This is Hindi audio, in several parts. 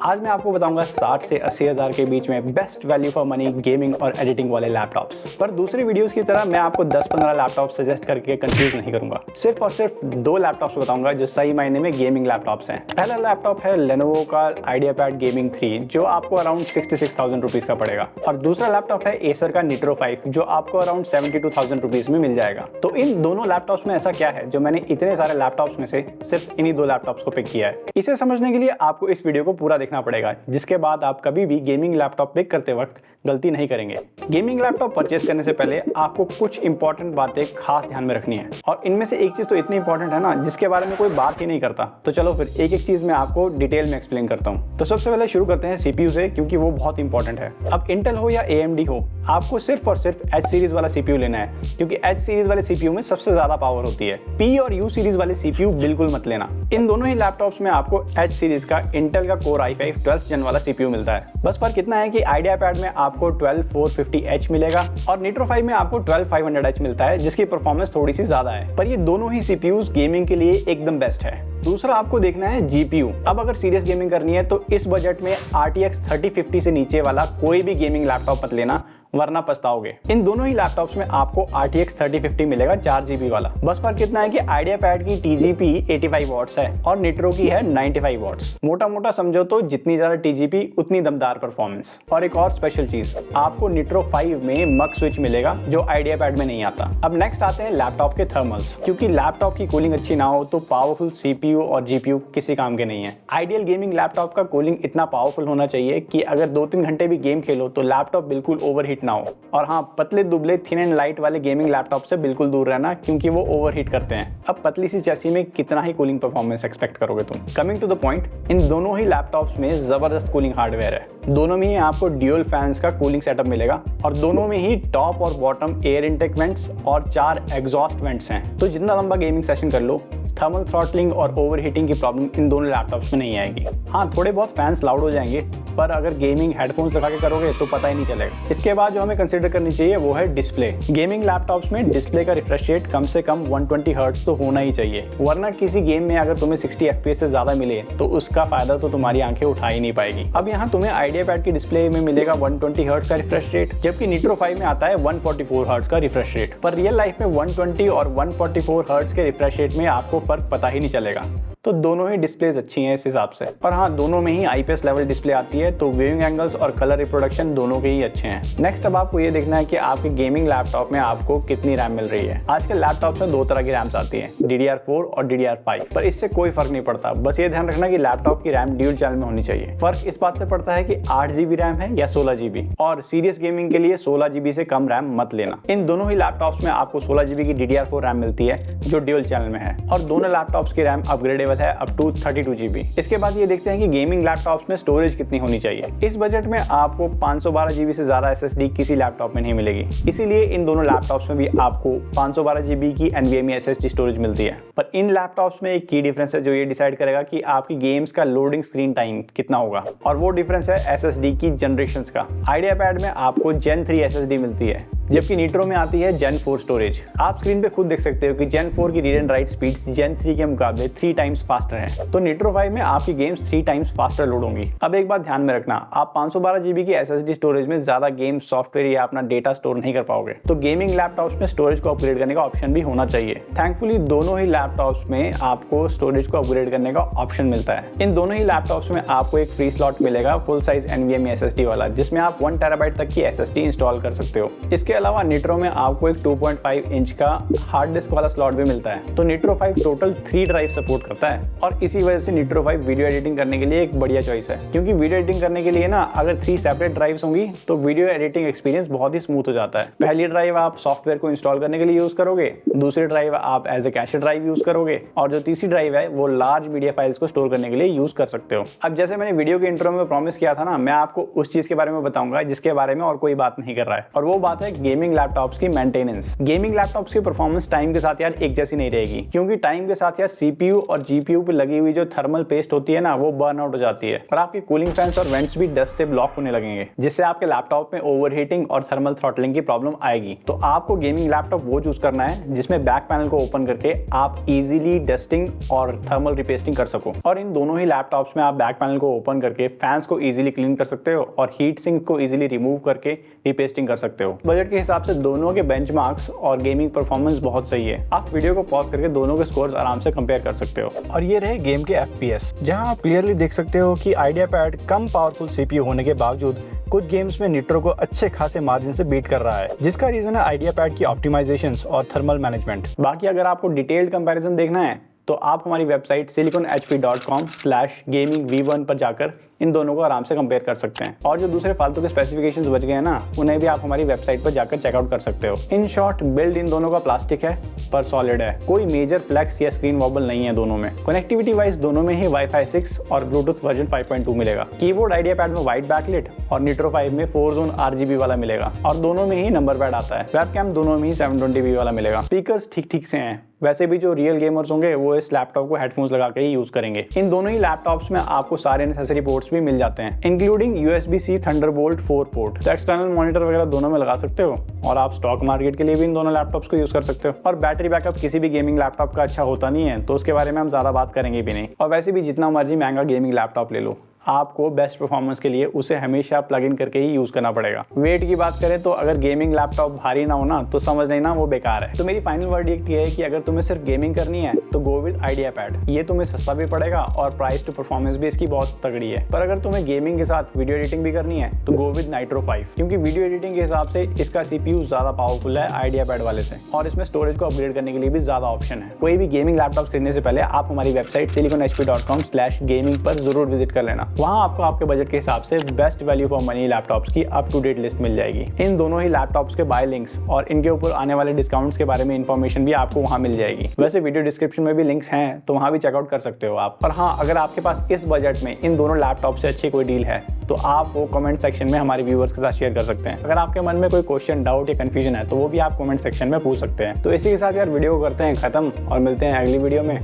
आज मैं आपको बताऊंगा 60 से 80 हज़ार के बीच में best value for money gaming और एडिटिंग वाले लैपटॉप्स। पर दूसरी वीडियोस की तरह मैं आपको 10-15 लैपटॉप सजेस्ट करके कंफ्यूज नहीं करूंगा। सिर्फ और सिर्फ दो लैपटॉप्स बताऊंगा जो सही मायने में गेमिंग लैपटॉप्स हैं। पहला लैपटॉप है लेनोवो का आइडियापैड गेमिंग 3 जो आपको अराउंड 66,000 रुपीज का पड़ेगा, और दूसरा लैपटॉप है एसर का निट्रो 5 जो आपको अराउंड 72,000 रुपीज में मिल जाएगा। तो इन दोनों लैपटॉप्स में ऐसा क्या है जो मैंने इतने सारे लैपटॉप्स में से सिर्फ इन्हीं दो लैपटॉप्स को पिक किया है? इसे समझने के लिए आपको इस वीडियो को पूरा देखना पड़ेगा, जिसके बाद आप कभी भी गेमिंग लैपटॉप पिक करते वक्त गलती नहीं करेंगे। गेमिंग लैपटॉप परचेस करने से पहले आपको कुछ इंपॉर्टेंट बातें खास ध्यान में रखनी है, और इनमें से एक चीज तो इतनी इंपॉर्टेंट है ना जिसके बारे में कोई बात ही नहीं करता। तो चलो फिर एक एक चीज मैं आपको डिटेल में एक्सप्लेन करता हूँ। तो सबसे पहले शुरू करते हैं सीपीयू से, क्योंकि वो बहुत इंपॉर्टेंट है। अब इंटेल हो या AMD हो, आपको सिर्फ और सिर्फ एच सीरीज वाला सीपीयू लेना है, क्योंकि एच सीरीज वाले सीपीयू में सबसे ज्यादा पावर होती है। P और U सीरीज वाले सीपीयू बिल्कुल मत लेना। इन दोनों ही लैपटॉप्स में आपको एच सीरीज का इंटेल का कोर i5 12th जन वाला सीपीयू मिलता है। बस फर्क इतना है कि आइडियापैड में आपको 12450H मिलेगा और निट्रो 5 में आपको 12500H मिलता है, जिसकी परफॉर्मेंस थोड़ी सी ज्यादा है। पर ये दोनों ही सीपीयूज गेमिंग के लिए एकदम बेस्ट है। दूसरा आपको देखना है जीपीयू। अब अगर सीरियस गेमिंग करनी है तो इस बजट में RTX 3050 से नीचे वाला कोई भी गेमिंग लैपटॉप मत लेना, वरना पछताओगे। इन दोनों ही लैपटॉप्स में आपको RTX 3050 मिलेगा 4GB वाला। बस फर्क इतना है कि आइडियापैड की TGP 85 वॉट्स है और निट्रो की है 95 वॉट्स। मोटा मोटा समझो तो जितनी ज्यादा TGP उतनी दमदार परफॉर्मेंस। और एक और स्पेशल चीज, आपको निट्रो 5 में मक स्विच मिलेगा जो आइडियापैड में नहीं आता। अब नेक्स्ट आते हैं लैपटॉप के थर्मल्स। क्योंकि लैपटॉप की कूलिंग अच्छी ना हो तो पावरफुल CPU और GPU किसी काम के नहीं है। आइडियल गेमिंग लैपटॉप का कूलिंग इतना पावरफुल होना चाहिए कि अगर 2-3 घंटे भी गेम खेलो तो लैपटॉप बिल्कुल ओवरहीट ना हो। और हाँ, पतले दुबले थिन एंड लाइट वाले गेमिंग लैपटॉप से बिल्कुल दूर रहना, क्योंकि वो ओवरहीट करते हैं। अब पतली सी चैसी में कितना ही कूलिंग परफॉर्मेंस एक्सपेक्ट करोगे तुम। कमिंग टू द पॉइंट, इन दोनों ही लैपटॉप्स में जबरदस्त कूलिंग हार्डवेयर है। दोनों में ही आपको ड्यूल फैंस का कूलिंग सेटअप मिलेगा, और दोनों में ही टॉप और बॉटम एयर इनटेक वेंट्स और 4 एग्जॉस्ट वेंट्स हैं। तो जितना लंबा गेमिंग सेशन कर लो, थर्मल थ्रॉटलिंग और ओवरहीटिंग की प्रॉब्लम इन दोनों लैपटॉप्स में नहीं आएगी। हाँ, थोड़े बहुत फैंस लाउड हो जाएंगे, पर अगर गेमिंग हेडफोन्स लगा के करोगे तो पता ही नहीं चलेगा। इसके बाद जो हमें कंसीडर करनी चाहिए वो है डिस्प्ले। गेमिंग लैपटॉप्स में डिस्प्ले का रिफ्रेश रेट कम से कम 120 हर्ट्ज तो होना ही चाहिए, वरना किसी गेम में अगर तुम्हें 60 FPS से ज्यादा मिले तो उसका फायदा तो तुम्हारी आंखें उठा ही नहीं पाएगी। अब यहाँ तुम्हें आइडियापैड की डिस्प्ले में मिलेगा 120 हर्ट्ज का रिफ्रेश रेट, जबकि निट्रो 5 में आता है 144 हर्ट्ज का रिफ्रेश रेट। पर रियल लाइफ में 120 और 144 हर्ट्ज के रिफ्रेश रेट में आपको फर्क पता ही नहीं चलेगा। तो दोनों ही डिस्प्लेज अच्छी हैं इस हिसाब से। और हाँ, दोनों में ही IPS लेवल डिस्प्ले आती है, तो व्यूइंग एंगल्स और कलर रिप्रोडक्शन दोनों के ही अच्छे हैं। नेक्स्ट अब आपको ये देखना है कि आपके गेमिंग लैपटॉप में आपको कितनी रैम मिल रही है। आजकल लैपटॉप्स में 2 तरह की रैम्स आती हैं, DDR4 और DDR5, पर इससे कोई फर्क नहीं पड़ता। बस ये ध्यान रखना कि लैपटॉप की रैम ड्यूल चैनल में होनी चाहिए। फर्क इस बात से पड़ता है कि 8GB रैम है या 16GB, और सीरियस गेमिंग के लिए 16GB से कम रैम मत लेना। इन दोनों ही लैपटॉप्स में आपको 16GB की DDR4 रैम मिलती है जो ड्यूल चैनल में है, और दोनों लैपटॉप्स की रैम अपग्रेडेबल है अप टू 32GB। इसके बाद ये देखते हैं कि गेमिंग लैपटॉप्स में स्टोरेज कितनी होनी चाहिए। इस बजट में आपको 512GB से ज्यादा SSD किसी लैपटॉप में नहीं मिलेगी, इसीलिए इन दोनों लैपटॉप्स में भी आपको 512GB की NVMe SSD स्टोरेज मिलती है। पर इन लैपटॉप्स में एक की डिफरेंस है जो ये डिसाइड करेगा कि आपकी गेम्स का लोडिंग स्क्रीन टाइम कितना होगा, और वो डिफरेंस है SSD की जनरेशंस का। आइडियापैड में आपको Gen 3 SSD मिलती है, जबकि निट्रो में आती है Gen 4 स्टोरेज। आप स्क्रीन पे खुद देख सकते हो कि Gen 4 की read and right speeds Gen 3 के मुकाबले 3 टाइम्स फास्टर है। तो निट्रो 5 में आपकी गेम्स 3 टाइम्स फास्टर लोड होंगी। अब एक बात ध्यान में रखना, आप 512GB की SSD स्टोरेज में ज्यादा गेम सॉफ्टवेयर या अपना डेटा स्टोर नहीं कर पाओगे, तो गेमिंग लैपटॉप्स में स्टोरेज को अपग्रेड करने का ऑप्शन भी होना चाहिए। थैंकफुली दोनों ही लैपटॉप्स में आपको स्टोरेज को अपग्रेड करने का ऑप्शन मिलता है। इन दोनों ही लैपटॉप्स में आपको एक फ्री स्लॉट मिलेगा फुल साइज NVMe SSD वाला, जिसमें आप 1 TB तक की SSD इंस्टॉल कर सकते हो। इसके अलावा निट्रो में आपको एक 2.5 इंच का हार्ड डिस्क वाला स्लॉट भी मिलता है। तो निट्रो 5 टोटल 3 ड्राइव सपोर्ट करता है, और इसी वजह से निट्रो 5 वीडियो एडिटिंग करने के लिए एक बढ़िया चॉइस है। क्योंकि वीडियो एडिटिंग करने के लिए ना अगर 3 सेपरेट ड्राइव्स होंगी तो वीडियो एडिटिंग एक्सपीरियंस बहुत ही स्मूथ हो जाता है। पहली ड्राइव आप सॉफ्टवेयर को इंस्टॉल करने के लिए यूज करोगे, दूसरी ड्राइव आप as a cache drive use करोगे, और जो तीसरी ड्राइव है वो लार्ज मीडिया फाइल्स को स्टोर करने के लिए यूज कर सकते हो। अब जैसे मैंने वीडियो के इंट्रो में प्रॉमिस किया था ना, मैं आपको उस चीज के बारे में बताऊंगा जिसके बारे में और कोई बात नहीं कर रहा है, और वो बात है गेमिंग लैपटॉप्स की मेंटेनेंस। गेमिंग लैपटॉप्स की परफॉर्मेंस टाइम के साथ यार एक जैसी नहीं रहेगी, क्योंकि टाइम के साथ यार CPU और GPU पे लगी हुई जो थर्मल पेस्ट होती है ना, वो बर्न आउट हो जाती है और आपके कूलिंग फैंस और वेंट्स भी डस्ट से ब्लॉक होने लगेंगे, जिससे आपके लैपटॉप में ओवरहीटिंग और थर्मल थ्रॉटलिंग की प्रॉब्लम आएगी। तो आपको गेमिंग लैपटॉप वो चूज करना है जिसमें बैक पैनल को ओपन करके आप इजीली डस्टिंग और थर्मल रिपेस्टिंग कर सको। और इन दोनों ही लैपटॉप्स में आप बैक पैनल को ओपन करके फैंस को इजीली क्लीन कर सकते हो और हीट सिंक को इजीली रिमूव करके रिपेस्टिंग कर सकते हो। बजट के हिसाब से दोनों के बेंचमार्क्स और गेमिंग परफॉर्मेंस बहुत सही है। आप वीडियो को पॉज करके दोनों के स्कोर्स आराम से कंपेयर कर सकते हो। और ये रहे गेम के FPS, जहां आप क्लियरली देख सकते हो कि आइडिया पैड कम पावरफुल CPU होने के बावजूद कुछ गेम्स में निट्रो को अच्छे खासे मार्जिन से बीट कर रहा है, जिसका रीजन है आइडिया पैड की ऑप्टिमाइजेशंस और थर्मल मैनेजमेंट। बाकी अगर आपको डिटेल्ड कंपैरिजन देखना है तो आप हमारी वेबसाइट siliconhp.com/gamingv1 पर जाकर इन दोनों को आराम से कंपेयर कर सकते हैं। और जो दूसरे फालतू के स्पेसिफिकेशंस बच गए हैं ना, उन्हें भी आप हमारी वेबसाइट पर जाकर चेकआउट कर सकते हो। इन शॉर्ट, बिल्ड इन दोनों का प्लास्टिक है पर सॉलिड है, कोई मेजर फ्लेक्स या स्क्रीन वॉबल नहीं है दोनों में। कनेक्टिविटी वाइज दोनों में ही Wi-Fi 6 और ब्लूटूथ वर्जन 5.2 मिलेगा। कीबोर्ड आइडिया पैड में वाइड बैकलिट और निट्रो 5 में 4 जोन RGB वाला मिलेगा और दोनों में ही नंबर पैड आता है। वेबकैम दोनों में ही 720p वाला मिलेगा। स्पीकर्स ठीक ठीक से हैं, वैसे भी जो रियल गेमर्स होंगे वो इस लैपटॉप को हेडफोन्स लगा के ही यूज करेंगे। इन दोनों ही लैपटॉप्स में आपको सारे नेसेसरी पोर्ट्स भी मिल जाते हैं, इंक्लूडिंग USB-C थंडरबोल्ट 4 पोर्ट। तो एक्सटर्नल मॉनिटर वगैरह दोनों में लगा सकते हो और आप स्टॉक मार्केट के लिए भी इन दोनों लैपटॉप्स को यूज कर सकते हो। और बैटरी बैकअप किसी भी गेमिंग लैपटॉप का अच्छा होता नहीं है, तो उसके बारे में हम ज्यादा बात करेंगे भी नहीं। और वैसे भी जितना मर्जी महंगा गेमिंग लैपटॉप ले लो, आपको बेस्ट परफॉर्मेंस के लिए उसे हमेशा प्लग इन करके ही यूज करना पड़ेगा। वेट की बात करें तो अगर गेमिंग लैपटॉप भारी ना हो ना, तो समझ लेना वो बेकार है। तो मेरी फाइनल वर्डिक्ट ये है कि अगर तुम्हें सिर्फ गेमिंग करनी है तो गो विद आइडिया पैड। ये तुम्हें सस्ता भी पड़ेगा और प्राइस टू परफॉर्मेंस भी इसकी बहुत तगड़ी है। पर अगर तुम्हें गेमिंग के साथ वीडियो एडिटिंग भी करनी है तो गो विद नाइट्रो 5, क्योंकि वीडियो एडिटिंग के हिसाब से इसका CPU ज्यादा पावरफुल है आइडिया पैड वाले से, और इसमें स्टोरेज को अपग्रेड करने के लिए भी ज्यादा ऑप्शन है। कोई भी गेमिंग लैपटॉप खरीदने से पहले आप हमारी वेबसाइट siliconhp.com/gaming पर जरूर विजिट कर लेना। वहाँ आपको आपके बजट के हिसाब से best value for money laptops की अप टू डेट लिस्ट मिल जाएगी। इन दोनों ही लैपटॉप्स के बाय लिंक्स और इनके ऊपर आने वाले डिस्काउंट्स के बारे में इंफॉर्मेशन भी आपको वहां मिल जाएगी। वैसे वीडियो डिस्क्रिप्शन में भी लिंक्स हैं, तो वहां भी चेकआउट कर सकते हो आप। पर हाँ, अगर आपके पास इस बजट में इन दोनों लैपटॉप से अच्छी कोई डील है तो आप वो कमेंट सेक्शन में हमारे व्यूअर्स के साथ शेयर कर सकते हैं। अगर आपके मन में कोई क्वेश्चन, डाउट या कंफ्यूजन है तो वो भी आप कमेंट सेक्शन में पूछ सकते हैं। तो इसी के साथ यार वीडियो को करते हैं खत्म और मिलते हैं अगली वीडियो में।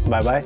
Bye bye.